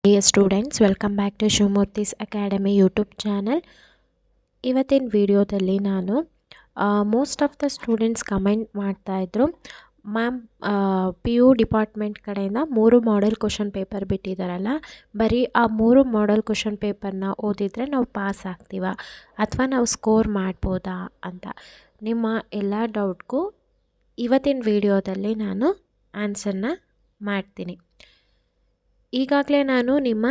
Dear students, welcome back to Shivamurthi's Academy YouTube channel. ಇವತ್ತಿನ ವಿಡಿಯೋದಲ್ಲಿ ನಾನು most of the students comment ಮಾಡ್ತಾ ಇದ್ರು, ಮ್ಯಾಮ್ ಪಿ ಯು ಡಿಪಾರ್ಟ್ಮೆಂಟ್ ಕಡೆಯಿಂದ 3 ಮಾಡೆಲ್ ಕ್ವಶನ್ ಪೇಪರ್ ಬಿಟ್ಟಿದ್ದಾರಲ್ಲ, ಬರೀ ಆ 3 ಮಾಡೆಲ್ ಕ್ವಶನ್ ಪೇಪರ್ನ ಓದಿದರೆ ನಾವು ಪಾಸ್ ಆಗ್ತೀವಾ ಅಥವಾ ನಾವು ಸ್ಕೋರ್ ಮಾಡ್ಬೋದಾ ಅಂತ. ನಿಮ್ಮ ಎಲ್ಲ ಡೌಟ್ಗೂ ಇವತ್ತಿನ ವಿಡಿಯೋದಲ್ಲಿ ನಾನು ಆನ್ಸರ್ನ ಮಾಡ್ತೀನಿ. ಈಗಾಗಲೇ ನಾನು ನಿಮ್ಮ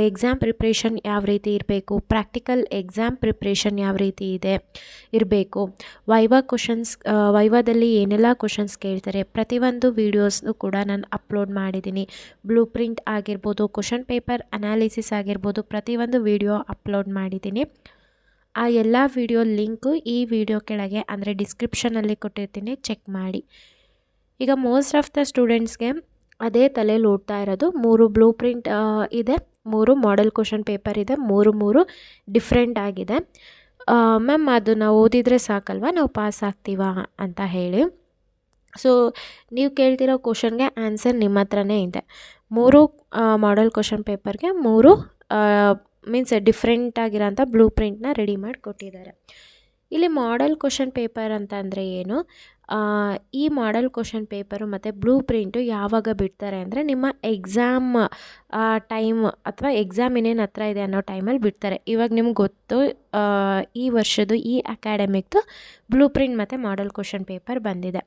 ಎಕ್ಸಾಮ್ ಪ್ರಿಪ್ರೇಷನ್ ಯಾವ ರೀತಿ ಇರಬೇಕು, ಪ್ರಾಕ್ಟಿಕಲ್ ಎಕ್ಸಾಮ್ ಪ್ರಿಪ್ರೇಷನ್ ಯಾವ ರೀತಿ ಇರಬೇಕು, ವೈವಾದಲ್ಲಿ ಏನೆಲ್ಲ ಕ್ವಶನ್ಸ್ ಕೇಳ್ತಾರೆ, ಪ್ರತಿಯೊಂದು ವೀಡಿಯೋಸ್ನು ಕೂಡ ನಾನು ಅಪ್ಲೋಡ್ ಮಾಡಿದ್ದೀನಿ. ಬ್ಲೂ ಪ್ರಿಂಟ್ ಆಗಿರ್ಬೋದು, ಕ್ವಶನ್ ಪೇಪರ್ ಅನಾಲಿಸಿಸ್ ಆಗಿರ್ಬೋದು, ಪ್ರತಿಯೊಂದು ವಿಡಿಯೋ ಅಪ್ಲೋಡ್ ಮಾಡಿದ್ದೀನಿ. ಆ ಎಲ್ಲ ವಿಡಿಯೋ ಲಿಂಕು ಈ ವಿಡಿಯೋ ಕೆಳಗೆ ಅಂದರೆ ಡಿಸ್ಕ್ರಿಪ್ಷನಲ್ಲಿ ಕೊಟ್ಟಿರ್ತೀನಿ, ಚೆಕ್ ಮಾಡಿ. ಈಗ ಮೋಸ್ಟ್ ಆಫ್ ದ ಸ್ಟೂಡೆಂಟ್ಸ್ಗೆ ಅದೇ ತಲೆಯಲ್ಲಿ ಓಡ್ತಾ ಇರೋದು, 3 ಬ್ಲೂ ಪ್ರಿಂಟ್ ಇದೆ, 3 ಮಾಡೆಲ್ ಕ್ವಶನ್ ಪೇಪರ್ ಇದೆ, 3 ಡಿಫ್ರೆಂಟ್ ಆಗಿದೆ. ಮ್ಯಾಮ್ ಅದನ್ನು ಓದಿದರೆ ಸಾಕಲ್ವಾ, ನಾವು ಪಾಸ್ ಆಗ್ತೀವಾ ಅಂತ ಹೇಳಿ. ಸೊ ನೀವು ಕೇಳ್ತಿರೋ ಕ್ವಶನ್ಗೆ ಆನ್ಸರ್ ನಿಮ್ಮ ಹತ್ರನೇ ಇದೆ. 3 ಮಾಡೆಲ್ ಕ್ವಶನ್ ಪೇಪರ್ಗೆ 3 ಮೀನ್ಸ್ ಡಿಫ್ರೆಂಟ್ ಆಗಿರೋಂಥ ಬ್ಲೂ ಪ್ರಿಂಟ್ನ ರೆಡಿ ಮಾಡಿ ಕೊಟ್ಟಿದ್ದಾರೆ. ಇಲ್ಲಿ ಮಾಡೆಲ್ ಕ್ವಶನ್ ಪೇಪರ್ ಅಂತ ಅಂದರೆ ಏನು, ಈ ಮಾಡೆಲ್ ಕ್ವಶನ್ ಪೇಪರು ಮತ್ತು ಬ್ಲೂ ಪ್ರಿಂಟು ಯಾವಾಗ ಬಿಡ್ತಾರೆ ಅಂದರೆ ನಿಮ್ಮ ಎಕ್ಸಾಮ್ ಟೈಮ್ ಅಥವಾ ಎಕ್ಸಾಮ್ ಇನ್ನೇನು ಹತ್ರ ಇದೆ ಅನ್ನೋ ಟೈಮಲ್ಲಿ ಬಿಡ್ತಾರೆ. ಇವಾಗ ನಿಮ್ಗೆ ಗೊತ್ತು, ಈ ವರ್ಷದ್ದು ಈ ಅಕಾಡೆಮಿಕ್ದು ಬ್ಲೂ ಪ್ರಿಂಟ್ ಮತ್ತು ಮಾಡೆಲ್ ಕ್ವಶನ್ ಪೇಪರ್ ಬಂದಿದೆ.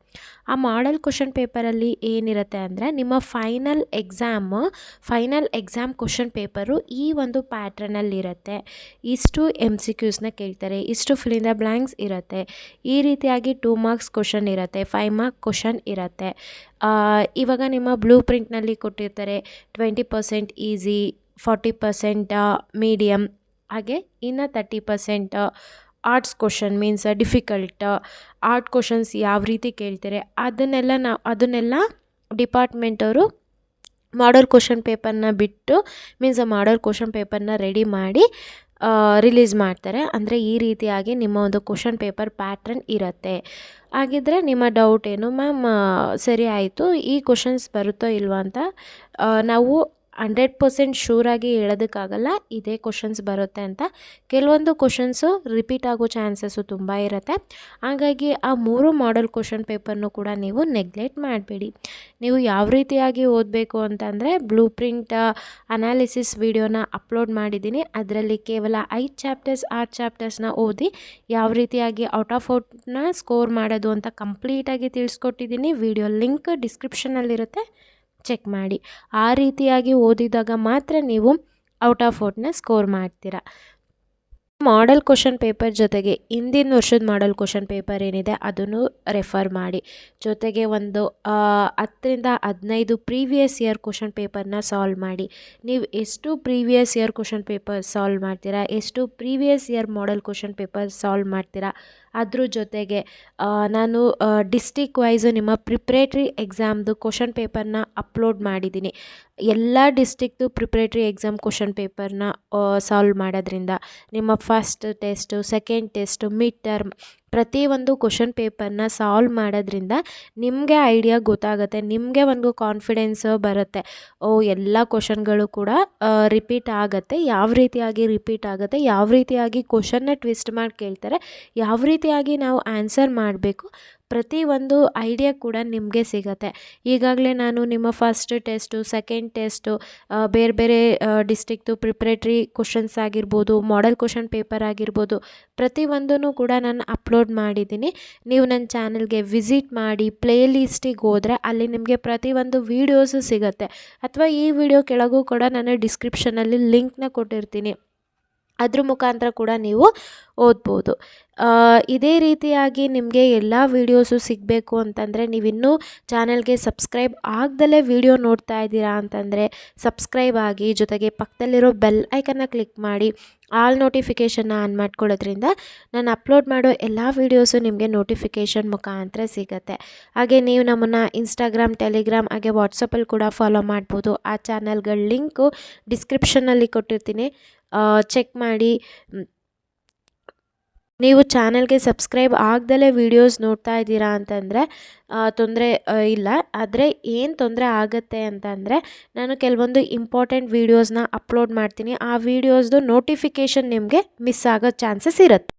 ಆ ಮಾಡೆಲ್ ಕ್ವಶನ್ ಪೇಪರಲ್ಲಿ ಏನಿರುತ್ತೆ ಅಂದರೆ ನಿಮ್ಮ ಫೈನಲ್ ಎಕ್ಸಾಮ್ ಕ್ವಶನ್ ಪೇಪರು ಈ ಒಂದು ಪ್ಯಾಟ್ರನಲ್ಲಿರುತ್ತೆ. ಇಷ್ಟು MCQsನ ಕೇಳ್ತಾರೆ, ಇಷ್ಟು ಫಿಲ್ ಇನ್ ದ ಬ್ಲ್ಯಾಂಕ್ಸ್ ಇರುತ್ತೆ, ಈ ರೀತಿಯಾಗಿ 2 ಮಾರ್ಕ್ಸ್ ಕ್ವಶನ್ ಇರುತ್ತೆ, 5 ಮಾರ್ಕ್ ಕ್ವಶನ್ ಇರುತ್ತೆ. ಇವಾಗ ನಿಮ್ಮ ಬ್ಲೂ ಪ್ರಿಂಟ್ನಲ್ಲಿ ಕೊಟ್ಟಿರ್ತಾರೆ 20% ಈಸಿ, 40% ಮೀಡಿಯಮ್, ಹಾಗೆ ಇನ್ನು 30% arts question means difficult. Art questions ಯಾವ ರೀತಿ ಕೇಳ್ತಾರೆ ಅದನ್ನೆಲ್ಲ ಡಿಪಾರ್ಟ್ಮೆಂಟವರು ಮಾಡೆಲ್ ಕ್ವಶನ್ ಪೇಪರ್ನ ಬಿಟ್ಟು ಮೀನ್ಸ್ ಮಾಡೆಲ್ ಕ್ವಶನ್ ಪೇಪರ್ನ ರೆಡಿ ಮಾಡಿ ರಿಲೀಸ್ ಮಾಡ್ತಾರೆ. ಅಂದರೆ ಈ ರೀತಿಯಾಗಿ ನಿಮ್ಮ ಒಂದು ಕ್ವಶನ್ ಪೇಪರ್ ಪ್ಯಾಟ್ರನ್ ಇರುತ್ತೆ. ಹಾಗಿದ್ರೆ ನಿಮ್ಮ ಡೌಟ್ ಏನು, ಮ್ಯಾಮ್ ಸರಿ ಆಯಿತು, ಈ ಕ್ವಶನ್ಸ್ ಬರುತ್ತೋ ಇಲ್ವೋ ಅಂತ ನಾವು 100% ಶೂರಾಗಿ ಹೇಳೋದಕ್ಕಾಗಲ್ಲ ಇದೇ ಕ್ವಶನ್ಸ್ ಬರುತ್ತೆ ಅಂತ. ಕೆಲವೊಂದು ಕ್ವಶನ್ಸು ರಿಪೀಟ್ ಆಗೋ ಚಾನ್ಸಸ್ಸು ತುಂಬ ಇರುತ್ತೆ. ಹಾಗಾಗಿ ಆ 3 ಮಾಡೆಲ್ ಕ್ವಶನ್ ಪೇಪರ್ನು ಕೂಡ ನೀವು ನೆಗ್ಲೆಕ್ಟ್ ಮಾಡಬೇಡಿ. ನೀವು ಯಾವ ರೀತಿಯಾಗಿ ಓದಬೇಕು ಅಂತಂದರೆ, ಬ್ಲೂ ಪ್ರಿಂಟ್ ಅನಾಲಿಸಿಸ್ ವಿಡಿಯೋನ ಅಪ್ಲೋಡ್ ಮಾಡಿದ್ದೀನಿ. ಅದರಲ್ಲಿ ಕೇವಲ 5 ಚಾಪ್ಟರ್ಸ್ 6 ಚಾಪ್ಟರ್ಸ್ನ ಓದಿ ಯಾವ ರೀತಿಯಾಗಿ ಔಟ್ ಆಫ್ ಔಟ್ನ ಸ್ಕೋರ್ ಮಾಡೋದು ಅಂತ ಕಂಪ್ಲೀಟಾಗಿ ತಿಳಿಸ್ಕೊಟ್ಟಿದ್ದೀನಿ. ವಿಡಿಯೋ ಲಿಂಕ್ ಡಿಸ್ಕ್ರಿಪ್ಷನಲ್ಲಿರುತ್ತೆ, ಚೆಕ್ ಮಾಡಿ. ಆ ರೀತಿಯಾಗಿ ಓದಿದಾಗ ಮಾತ್ರ ನೀವು ಔಟ್ ಆಫ್ ಔಟ್ನ ಸ್ಕೋರ್ ಮಾಡ್ತೀರಾ. ಮಾಡೆಲ್ ಕ್ವಶನ್ ಪೇಪರ್ ಜೊತೆಗೆ ಹಿಂದಿನ ವರ್ಷದ ಮಾಡೆಲ್ ಕ್ವಶನ್ ಪೇಪರ್ ಏನಿದೆ ಅದನ್ನು ರೆಫರ್ ಮಾಡಿ. ಜೊತೆಗೆ ಒಂದು 10ರಿಂದ 15 ಪ್ರೀವಿಯಸ್ ಇಯರ್ ಕ್ವಶನ್ ಪೇಪರ್ನ ಸಾಲ್ವ್ ಮಾಡಿ. ನೀವು ಎಷ್ಟು previous year question paper solve ಮಾಡ್ತೀರಾ, ಎಷ್ಟು previous year model question paper solve ಮಾಡ್ತೀರಾ, ಅದ್ರ ಜೊತೆಗೆ ನಾನು ಡಿಸ್ಟಿಕ್ ವೈಸು ನಿಮ್ಮ ಪ್ರಿಪ್ರೇಟ್ರಿ ಎಕ್ಸಾಮ್ದು ಕ್ವಶನ್ ಪೇಪರ್ನ ಅಪ್ಲೋಡ್ ಮಾಡಿದ್ದೀನಿ. ಎಲ್ಲ ಡಿಸ್ಟಿಕ್ದು ಪ್ರಿಪ್ರೇಟ್ರಿ ಎಕ್ಸಾಮ್ ಕ್ವಶನ್ ಪೇಪರ್ನ ಸಾಲ್ವ್ ಮಾಡೋದ್ರಿಂದ ನಿಮ್ಮ first test, second test, mid term ಪ್ರತಿಯೊಂದು ಕ್ವಶನ್ ಪೇಪರ್ನ ಸಾಲ್ವ್ ಮಾಡೋದ್ರಿಂದ ನಿಮಗೆ ಐಡಿಯಾ ಗೊತ್ತಾಗುತ್ತೆ, ನಿಮಗೆ ಒಂದು ಕಾನ್ಫಿಡೆನ್ಸ್ ಬರುತ್ತೆ. ಎಲ್ಲ ಕ್ವಶನ್ಗಳು ಕೂಡ ರಿಪೀಟ್ ಆಗುತ್ತೆ, ಯಾವ ರೀತಿಯಾಗಿ ರಿಪೀಟ್ ಆಗುತ್ತೆ, ಯಾವ ರೀತಿಯಾಗಿ ಕ್ವಶನ್ನ ಟ್ವಿಸ್ಟ್ ಮಾಡಿ ಕೇಳ್ತಾರೆ, ಯಾವ ರೀತಿಯಾಗಿ ನಾವು ಆನ್ಸರ್ ಮಾಡಬೇಕು, ಪ್ರತಿಯೊಂದು ಐಡಿಯಾ ಕೂಡ ನಿಮಗೆ ಸಿಗುತ್ತೆ. ಈಗಾಗಲೇ ನಾನು ನಿಮ್ಮ ಫಸ್ಟ್ ಟೆಸ್ಟು, ಸೆಕೆಂಡ್ ಟೆಸ್ಟು, ಬೇರೆ ಬೇರೆ ಡಿಸ್ಟಿಕ್ದು ಪ್ರಿಪ್ರೇಟ್ರಿ ಕ್ವಶನ್ಸ್ ಆಗಿರ್ಬೋದು, ಮಾಡೆಲ್ ಕ್ವಶನ್ ಪೇಪರ್ ಆಗಿರ್ಬೋದು, ಪ್ರತಿಯೊಂದೂ ಕೂಡ ನಾನು ಅಪ್ಲೋಡ್ ಮಾಡಿದ್ದೀನಿ. ನೀವು ನನ್ನ ಚಾನಲ್ಗೆ ವಿಸಿಟ್ ಮಾಡಿ ಪ್ಲೇ ಲಿಸ್ಟಿಗೆ ಹೋದರೆ ಅಲ್ಲಿ ನಿಮಗೆ ಪ್ರತಿಯೊಂದು ವೀಡಿಯೋಸು ಸಿಗುತ್ತೆ. ಅಥವಾ ಈ ವಿಡಿಯೋ ಕೆಳಗೂ ಕೂಡ ನಾನು ಡಿಸ್ಕ್ರಿಪ್ಷನಲ್ಲಿ ಲಿಂಕ್ನ ಕೊಟ್ಟಿರ್ತೀನಿ, ಅದ್ರ ಮುಖಾಂತರ ಕೂಡ ನೀವು ಓದ್ಬೋದು. ಇದೇ ರೀತಿಯಾಗಿ ನಿಮಗೆ ಎಲ್ಲ ವೀಡಿಯೋಸು ಸಿಗಬೇಕು ಅಂತಂದರೆ ನೀವಿನ್ನೂ ಚಾನಲ್ಗೆ ಸಬ್ಸ್ಕ್ರೈಬ್ ಆಗ್ದಲೇ ವಿಡಿಯೋ ನೋಡ್ತಾ ಇದ್ದೀರಾ ಅಂತಂದರೆ ಸಬ್ಸ್ಕ್ರೈಬ್ ಆಗಿ, ಜೊತೆಗೆ ಪಕ್ಕದಲ್ಲಿರೋ ಬೆಲ್ ಐಕನ್ನ ಕ್ಲಿಕ್ ಮಾಡಿ ಆಲ್ ನೋಟಿಫಿಕೇಷನ್ನ ಆನ್ ಮಾಡ್ಕೊಳ್ಳೋದ್ರಿಂದ ನಾನು ಅಪ್ಲೋಡ್ ಮಾಡೋ ಎಲ್ಲ ವೀಡಿಯೋಸು ನಿಮಗೆ ನೋಟಿಫಿಕೇಷನ್ ಮುಖಾಂತರ ಸಿಗುತ್ತೆ. ಹಾಗೆ ನೀವು ನಮ್ಮನ್ನು ಇನ್ಸ್ಟಾಗ್ರಾಮ್, ಟೆಲಿಗ್ರಾಮ್ ಹಾಗೆ ವಾಟ್ಸಪ್ಪಲ್ಲಿ ಕೂಡ ಫಾಲೋ ಮಾಡ್ಬೋದು. ಆ ಚಾನಲ್ಗಳ ಲಿಂಕು ಡಿಸ್ಕ್ರಿಪ್ಷನ್ನಲ್ಲಿ ಕೊಟ್ಟಿರ್ತೀನಿ, ಚೆಕ್ ಮಾಡಿ. ನೀವು ಚಾನಲ್ಗೆ ಸಬ್ಸ್ಕ್ರೈಬ್ ಆಗ್ದಲೇ ವೀಡಿಯೋಸ್ ನೋಡ್ತಾ ಇದ್ದೀರಾ ಅಂತಂದರೆ ತೊಂದರೆ ಇಲ್ಲ. ಆದರೆ ಏನು ತೊಂದರೆ ಆಗುತ್ತೆ ಅಂತಂದರೆ ನಾನು ಕೆಲವೊಂದು ಇಂಪಾರ್ಟೆಂಟ್ ವೀಡಿಯೋಸ್ನ ಅಪ್ಲೋಡ್ ಮಾಡ್ತೀನಿ. ಆ ವೀಡಿಯೋಸ್ದು ನೋಟಿಫಿಕೇಷನ್ ನಿಮಗೆ ಮಿಸ್ ಆಗೋ ಚಾನ್ಸಸ್ ಇರುತ್ತೆ.